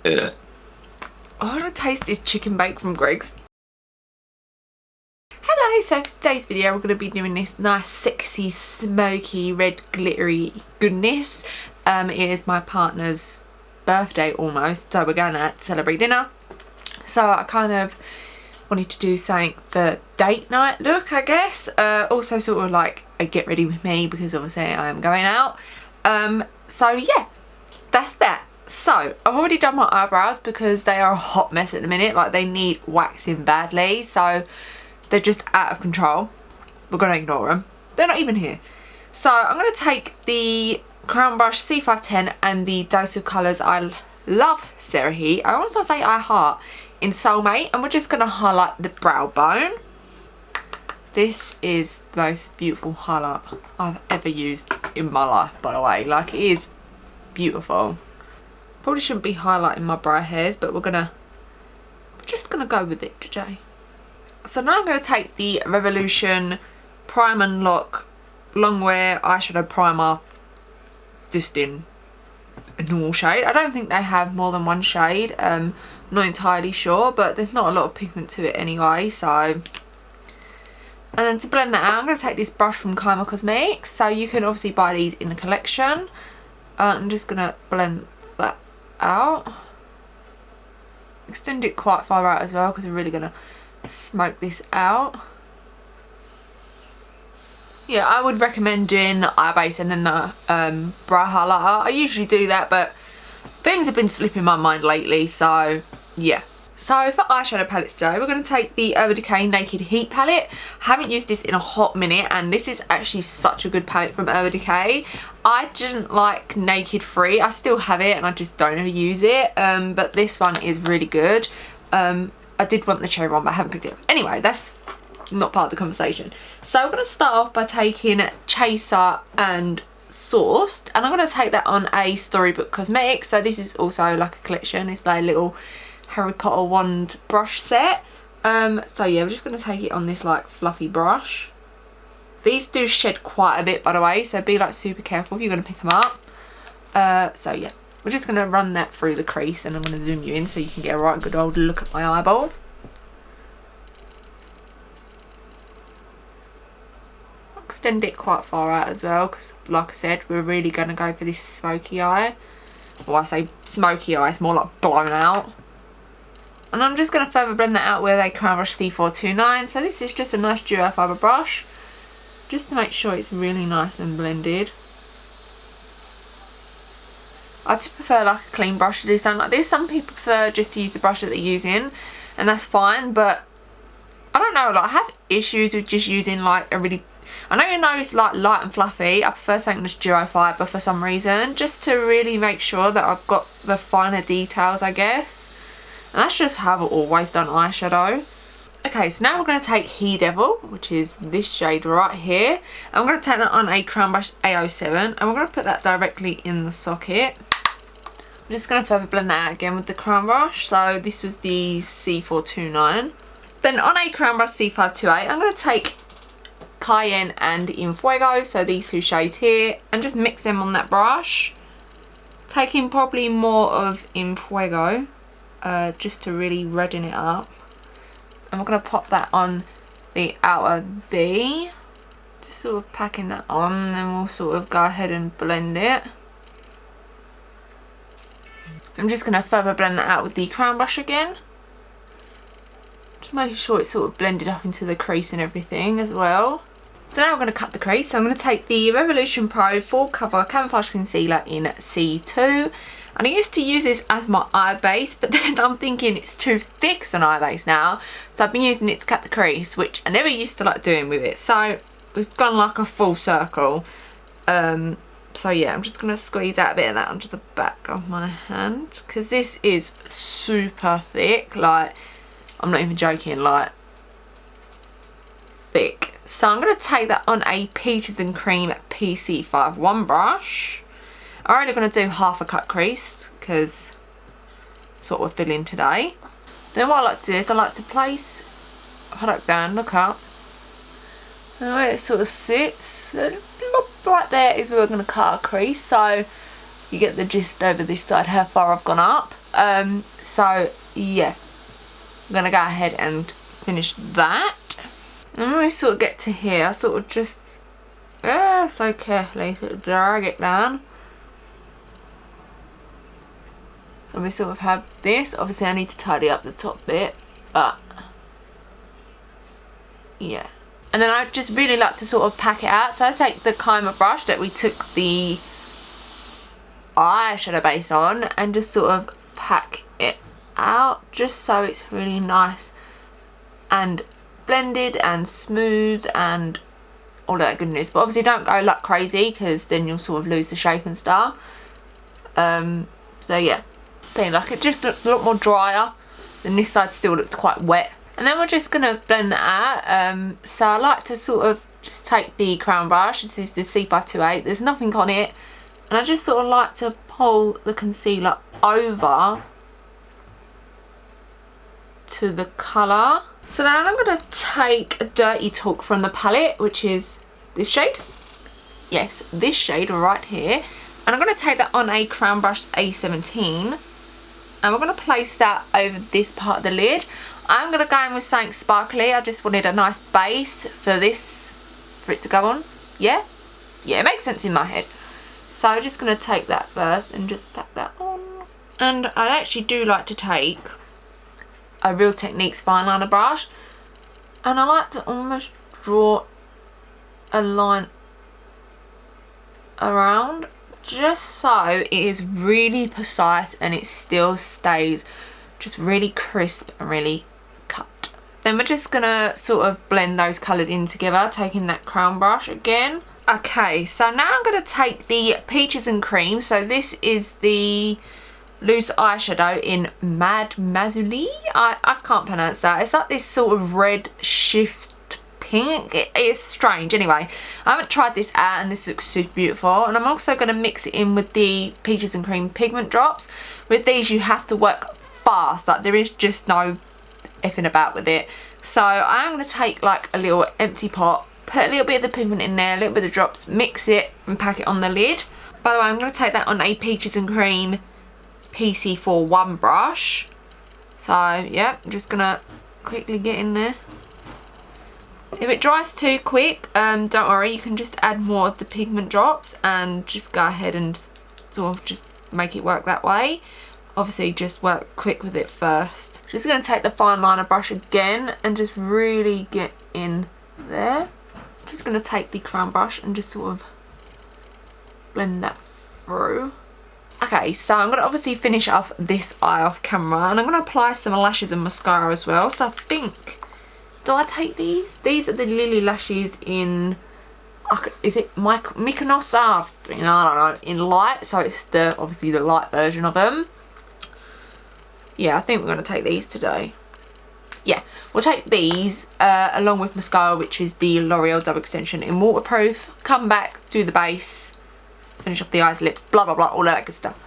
I want to taste this chicken bake from Greg's. Hello, so for today's video we're going to be doing this nice sexy smoky red glittery goodness. It is my partner's birthday almost, so we're going out to celebrate dinner. So I kind of wanted to do something for date night look, I guess. Also sort of like a get ready with me because obviously I am going out. So yeah, that's that. So I've already done my eyebrows because they are a hot mess at the minute. Like they need waxing badly, so they're just out of control. We're gonna ignore them. They're not even here. So I'm gonna take the Crown Brush C510 and the Dose of Colours I Love Sarah Heat. I almost want to say I Heart in Soulmate, and we're just gonna highlight the brow bone. This is the most beautiful highlight I've ever used in my life, by the way. Like, it is beautiful. Probably shouldn't be highlighting my brow hairs, but we're just gonna go with it today. So now I'm gonna take the Revolution Prime and Lock Longwear eyeshadow primer, just in a normal shade. I don't think they have more than one shade. I'm not entirely sure, but there's not a lot of pigment to it anyway. So, and then to blend that out, I'm going to take this brush from Cayenne Cosmetics. So you can obviously buy these in the collection. I'm just going to blend that out. Extend it quite far out as well because we're really going to smoke this out. Yeah, I would recommend doing the eye base and then the brow highlighter. I usually do that, but things have been slipping my mind lately, so yeah. So for eyeshadow palettes today, we're going to take the Urban Decay Naked Heat palette. I haven't used this in a hot minute, and this is actually such a good palette from Urban Decay. I didn't like Naked Free. I still have it, and I just don't ever use it. But this one is really good. I did want the cherry one, but I haven't picked it up. Anyway, that's not part of the conversation. So I'm going to start off by taking Chaser and Sourced, and I'm going to take that on a Storybook Cosmetics. So this is also like a collection. It's like a little Harry Potter wand brush set. So yeah, we're just going to take it on this like fluffy brush. These do shed quite a bit, by the way, so be like super careful if you're going to pick them up. So yeah, we're just going to run that through the crease, and I'm going to zoom you in so you can get a right good old look at my eyeball. Extend it quite far out as well because, like I said, we're really going to go for this smoky eye. Well, I say smoky eye, it's more like blown out. And I'm just going to further blend that out with a Crown Brush C429. So this is just a nice duo fibre brush, just to make sure it's really nice and blended. I do prefer like a clean brush to do something like this. Some people prefer just to use the brush that they're using, and that's fine, but I don't know, like I have issues with just using like a really, I know it's like light and fluffy. I prefer something that's duo fibre for some reason, just to really make sure that I've got the finer details, I guess. And that's just how I've always done eyeshadow. Okay, so now we're going to take He Devil, which is this shade right here. And I'm going to take that on a Crown Brush A07, and we're going to put that directly in the socket. I'm just going to further blend that out again with the Crown Brush. So this was the C429. Then on a Crown Brush C528, I'm going to take Cayenne and In Fuego, so these two shades here, and just mix them on that brush. Taking probably more of In Fuego, just to really redden it up. And we're going to pop that on the outer V. Just sort of packing that on, and then we'll sort of go ahead and blend it. I'm just going to further blend that out with the Crown Brush again. Just making sure it's sort of blended up into the crease and everything as well. So now I'm going to cut the crease. So I'm going to take the Revolution Pro Full Cover Camouflage Concealer in C2. And I used to use this as my eye base, but then I'm thinking it's too thick as an eye base now. So I've been using it to cut the crease, which I never used to like doing with it. So we've gone like a full circle. So yeah, I'm just going to squeeze out a bit of that onto the back of my hand, because this is super thick. Like, I'm not even joking, like, thick. So I'm going to take that on a Peaches and Cream PC51 brush. I'm only going to do half a cut crease because that's what we're filling today. Then what I like to do is I like to place a product down, look up, and the way it sort of sits, right there is where we're going to cut our crease. So you get the gist over this side how far I've gone up. So yeah, I'm gonna go ahead and finish that. And when we sort of get to here, I sort of just so carefully sort of drag it down. So we sort of have this. Obviously I need to tidy up the top bit, but yeah. And then I just really like to sort of pack it out. So I take the Cayenne brush that we took the eyeshadow base on and just sort of pack it out just so it's really nice and blended and smooth and all that goodness. But obviously don't go like crazy because then you'll sort of lose the shape and stuff. So yeah, see, like it just looks a lot more drier, and this side still looks quite wet. And then we're just gonna blend that out. So I like to sort of just take the crown brush. This is the C528. There's nothing on it, and I just sort of like to pull the concealer over to the colour. So now I'm going to take a Dirty Talk from the palette, which is this shade. Yes, this shade right here. And I'm going to take that on a crown brush A17. And we're going to place that over this part of the lid. I'm going to go in with something sparkly. I just wanted a nice base for this, for it to go on. Yeah? Yeah, it makes sense in my head. So I'm just going to take that first and just pack that on. And I actually do like to take a Real Techniques fine liner brush, and I like to almost draw a line around just so it is really precise and it still stays just really crisp and really cut. Then we're just gonna sort of blend those colours in together, taking that crown brush again. Okay, so now I'm gonna take the Peaches and Cream. So this is the loose eyeshadow in Mad Mazuli. I can't pronounce that. It's like this sort of red shift pink. It is strange. Anyway, I haven't tried this out and this looks super beautiful. And I'm also going to mix it in with the Peaches and Cream pigment drops. With these you have to work fast. Like there is just no effing about with it. So I'm going to take like a little empty pot, put a little bit of the pigment in there, a little bit of the drops, mix it and pack it on the lid. By the way, I'm going to take that on a Peaches and Cream PC41 brush. So yeah, I'm just gonna quickly get in there. If it dries too quick, don't worry, you can just add more of the pigment drops and just go ahead and sort of just make it work that way. Obviously just work quick with it first. Just gonna take the fine liner brush again and just really get in there. Just gonna take the crown brush and just sort of blend that through. Okay, so I'm going to obviously finish off this eye off camera, and I'm going to apply some lashes and mascara as well. So I think, do I take these? These are the Lilly lashes in, is it Mykonos? I don't know, in Lite. So it's the obviously the light version of them. Yeah, I think we're going to take these today. Yeah, we'll take these along with mascara, which is the Loreal double extension in waterproof. Come back, do the base, finish off the eyes, lips, blah blah blah, all that good stuff.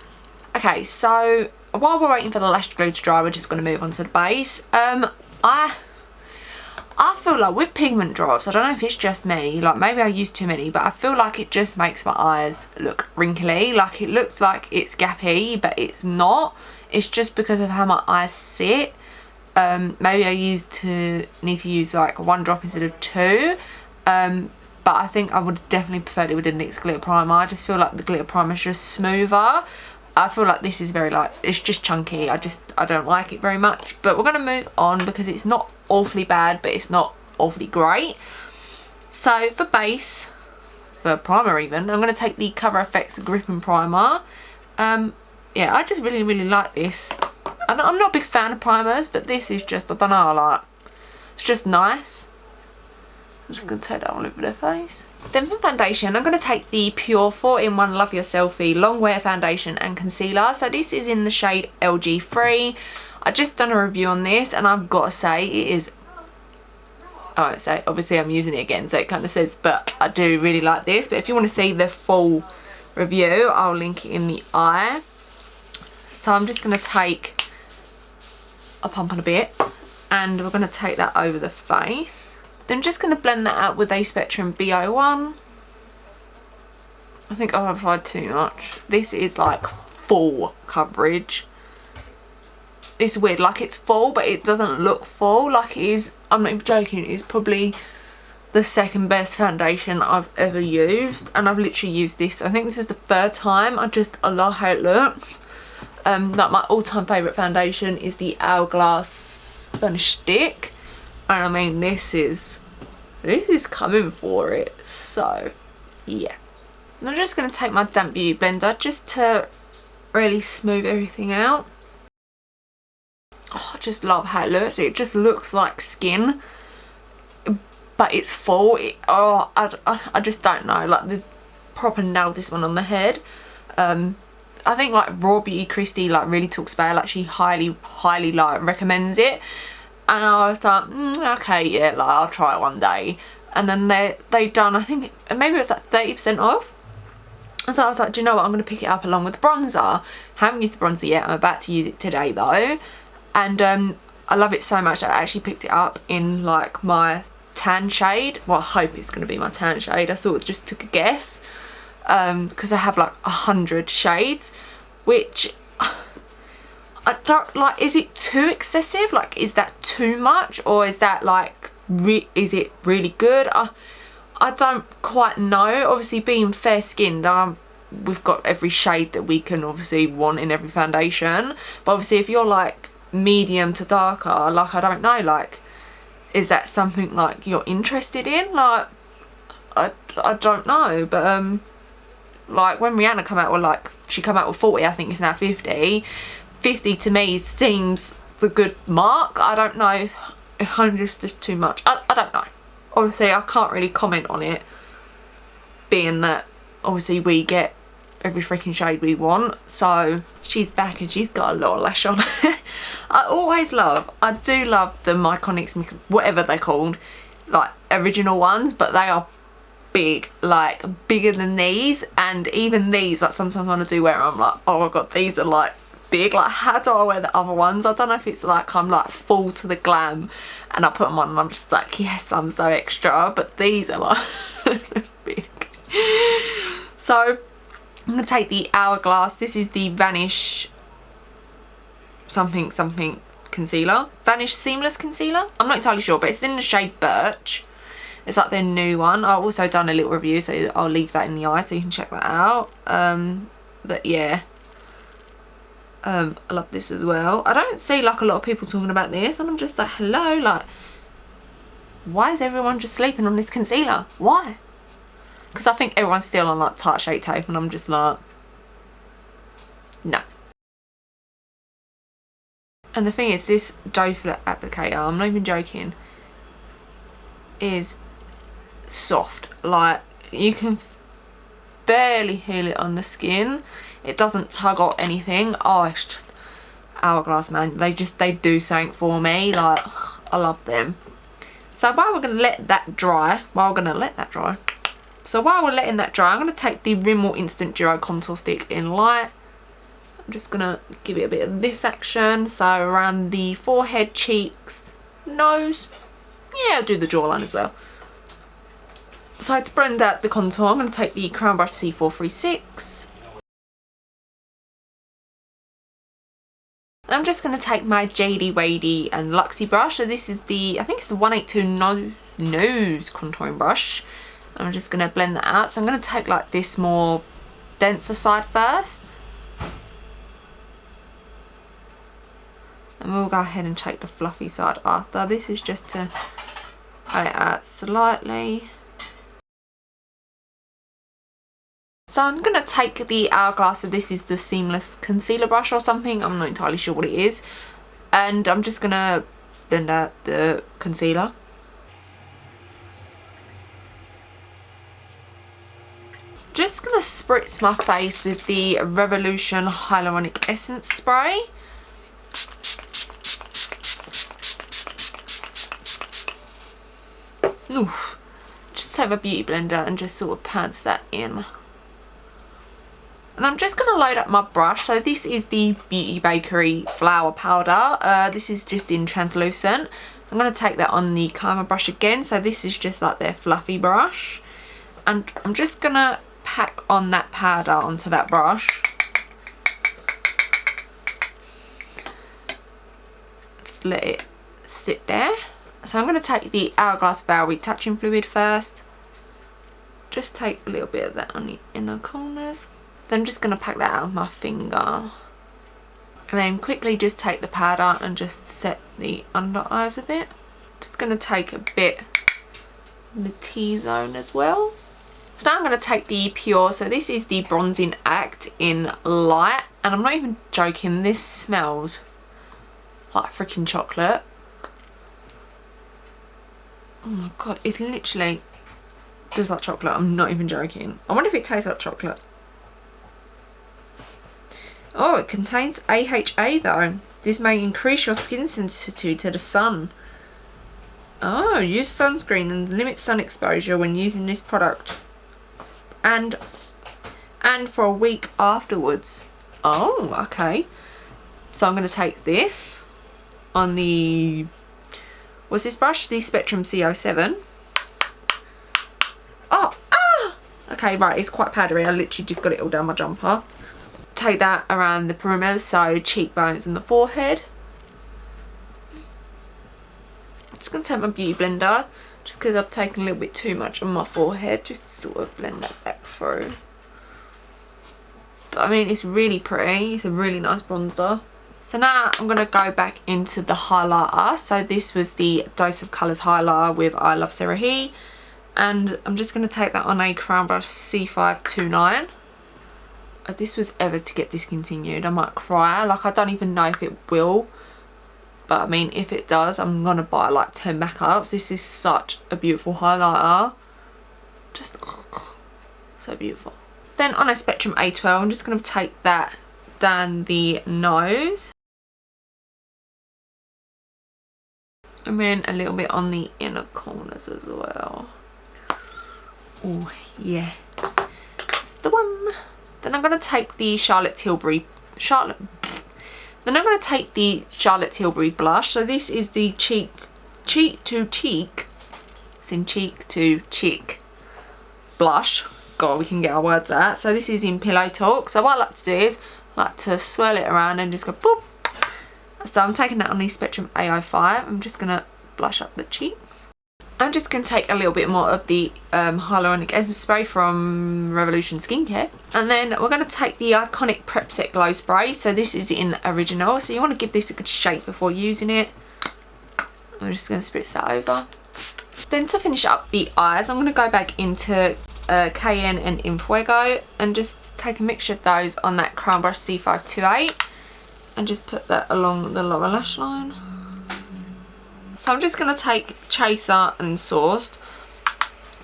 Okay, so while we're waiting for the lash glue to dry, we're just going to move on to the base. I feel like with pigment drops, I don't know if it's just me, like maybe I use too many, but I feel like it just makes my eyes look wrinkly. Like it looks like it's gappy, but it's not. It's just because of how my eyes sit. Maybe I need to use like 1 drop instead of 2. But I think I would definitely prefer it with the NYX glitter primer. I just feel like the glitter primer is just smoother. I feel like this is very like, it's just chunky. I don't like it very much. But we're going to move on because it's not awfully bad, but it's not awfully great. So for base, for primer even, I'm going to take the Cover FX Gripping Primer. Yeah, I just really like this. I'm not a big fan of primers, but this is just, I don't know, like, it's just nice. I'm just going to take that all over their face. Then for foundation, I'm going to take the PÜR 4-in-1 Love Your Selfie Longwear Foundation and Concealer. So this is in the shade LG3. I just done a review on this and I've got to say it is, I won't say, obviously I'm using it again, so it kind of says, but I do really like this. But if you want to see the full review, I'll link it in the eye. So I'm just going to take a pump on a bit and we're going to take that over the face. Then I'm just going to blend that out with a Spectrum BO1. I think I've applied too much. This is like full coverage. it's weird, like it's full but it doesn't look full. Like it is, I'm not even joking, it's probably the second best foundation I've ever used, and I've literally used this, I think this is the third time. I love how it looks. Like my all-time favourite foundation is the Hourglass Vanish stick, and I mean this is coming for it. So yeah, I'm just going to take my damp beauty blender just to really smooth everything out. Oh, I just love how it looks. It just looks like skin, but it's full. I just don't know, like the proper nailed this one on the head. I think like Raw Beauty Christy like really talks about it, like she highly like recommends it, and I was like okay, yeah, like I'll try it one day. And then they done, I think maybe it was like 30% off, and so I was like, do you know what, I'm going to pick it up along with the bronzer. Haven't used the bronzer yet, I'm about to use it today though, and I love it so much that I actually picked it up in like my tan shade. Well, I hope it's going to be my tan shade. I sort of just took a guess, because I have like 100 shades, which I don't like. Is it too excessive? Like, is that too much, or is that like is it really good? I don't quite know. Obviously being fair skinned, we've got every shade that we can obviously want in every foundation, but obviously if you're like medium to darker, like I don't know, like is that something like you're interested in? Like I don't know, but like when Rihanna come out with like, she come out with 40, I think it's now 50 to me seems the good mark. I don't know if 100 is just too much. I don't know. Obviously I can't really comment on it, being that obviously we get every freaking shade we want. So she's back and she's got a lot of lash on. I do love the Mykonos, whatever they're called, like original ones, but they are big, like bigger than these. And even these, like sometimes when I do wear them, I'm like, oh my god, these are like big. Like how do I wear the other ones? I don't know if it's like I'm like full to the glam and I put them on and I'm just like, yes, I'm so extra, but these are like big. So I'm gonna take the Hourglass. This is the Vanish something concealer, Vanish Seamless Concealer. I'm not entirely sure, but it's in the shade Birch. It's like their new one. I've also done a little review, so I'll leave that in the eye so you can check that out. But yeah, I love this as well. I don't see like a lot of people talking about this, and I'm just like, hello, like why is everyone just sleeping on this concealer? Why? Because I think everyone's still on like Tarte Shape Tape, and I'm just like, no. And the thing is, this doe foot applicator, I'm not even joking, is soft. Like you can barely feel it on the skin. It doesn't tug or anything. Oh, it's just Hourglass, man. They do something for me. Like I love them. So while we're gonna let that dry, so while we're letting that dry, I'm gonna take the Rimmel Instant Duo Contour Stick in Light. I'm just gonna give it a bit of this action, so around the forehead, cheeks, nose. Yeah, I'll do the jawline as well. So to blend out the contour, I'm going to take the Crown Brush C436. I'm just going to take my Jady Wady and Luxie brush. So this is the, I think it's the 182 nose contouring brush. I'm just going to blend that out. So I'm going to take like this more denser side first. And we'll go ahead and take the fluffy side after. This is just to pat it out slightly. So I'm going to take the Hourglass, so this is the Seamless Concealer brush or something, I'm not entirely sure what it is. And I'm just going to blend out the concealer. Just going to spritz my face with the Revolution Hyaluronic Essence Spray. Oof. Just take a beauty blender and just sort of pads that in. And I'm just going to load up my brush. So this is the Beauty Bakeire Flower Powder. This is just in translucent. I'm going to take that on the Karma brush again. So this is just like their fluffy brush. And I'm just going to pack on that powder onto that brush. just let it sit there. So I'm going to take the Hourglass Veil Retouching Fluid first. Just take a little bit of that on the inner corners. Then I'm just going to pack that out with my finger. And then quickly just take the powder and just set the under eyes with it. Just going to take a bit in the T-zone as well. So now I'm going to take the PÜR, so this is the Bronzing Act in Lite. And I'm not even joking, this smells like freaking chocolate. Oh my god, it's literally just like chocolate. I'm not even joking. I wonder if it tastes like chocolate. Oh, it contains AHA though. This may increase your skin sensitivity to the sun. Oh, use sunscreen and limit sun exposure when using this product. And for a week afterwards. Oh, okay. So I'm going to take this on the, what's this brush? The Spectrum C07. Oh, ah! Okay, right, it's quite powdery. I literally just got it all down my jumper. Take that around the perimeters, so cheekbones and the forehead. I'm just going to take my beauty blender, just because I've taken a little bit too much on my forehead, just to sort of blend that back through. But I mean, it's really pretty. It's a really nice bronzer. So now I'm going to go back into the highlighter. So this was the Dose of Colours highlighter with I Love Sarah He. And I'm just going to take that on a Crown Brush C529. If this was ever to get discontinued, I might cry. Like, I don't even know if it will. But I mean, if it does, I'm going to buy like 10 backups. This is such a beautiful highlighter. Just so beautiful. Then on a Spectrum A12, I'm just going to take that down the nose. And then a little bit on the inner corners as well. Oh, yeah. That's the one. Then I'm going to take the Charlotte Tilbury blush. So this is the Cheek to Cheek. It's in Cheek to Cheek blush. God, we can get our words out. So this is in Pillow Talk. So what I like to do is I like to swirl it around and just go boop. So I'm taking that on the Spectrum A05. I'm just going to blush up the cheeks. I'm just going to take a little bit more of the Hyaluronic Essence Spray from Revolution Skincare. And then we're going to take the iconic Prep Set Glow Spray. So this is in Original. So you want to give this a good shake before using it. I'm just going to spritz that over. Then to finish up the eyes, I'm going to go back into Cayenne and in Fuego and just take a mixture of those on that Crown Brush C528 and just put that along the lower lash line. So I'm just going to take Chaser and Sourced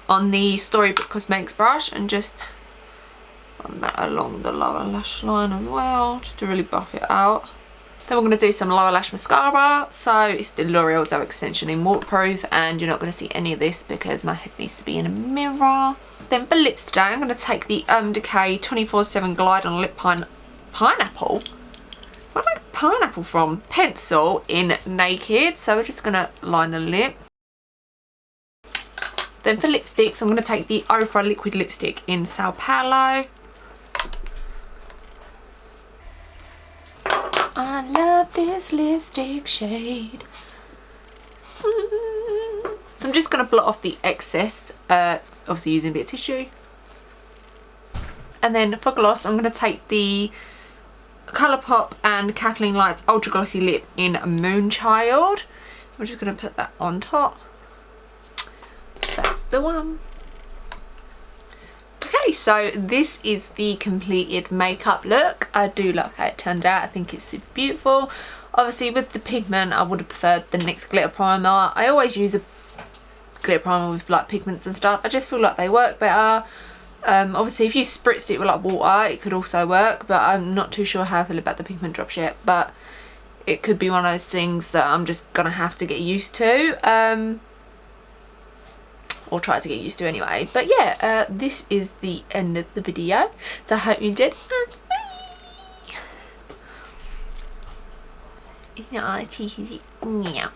on the Storybook Cosmetics brush and just run that along the lower lash line as well, just to really buff it out. Then we're going to do some lower lash mascara. So it's the L'Oreal Doe Extension in Waterproof, and you're not going to see any of this because my head needs to be in a mirror. Then for lips today, I'm going to take the Decay 24/7 Glide on Lip Pineapple. Where did I get pineapple from? Pencil in Naked. So we're just going to line the lip. Then for lipsticks, I'm going to take the Ofra Liquid Lipstick in Sao Paulo. I love this lipstick shade. So I'm just going to blot off the excess, obviously using a bit of tissue. And then for gloss, I'm going to take the Colourpop and Kathleen Lights Ultra Glossy Lip in Moonchild. I'm just going to put that on top. That's the one. Okay, so this is the completed makeup look. I do love how it turned out. I think it's super beautiful. Obviously with the pigment, I would have preferred the NYX glitter primer. I always use a glitter primer with like pigments and stuff. I just feel like they work better. Obviously if you spritzed it with like water, it could also work, but I'm not too sure how I feel about the pigment drops yet. But it could be one of those things that I'm just gonna have to get used to. Or try to get used to anyway. But yeah, this is the end of the video. So I hope you did. Bye.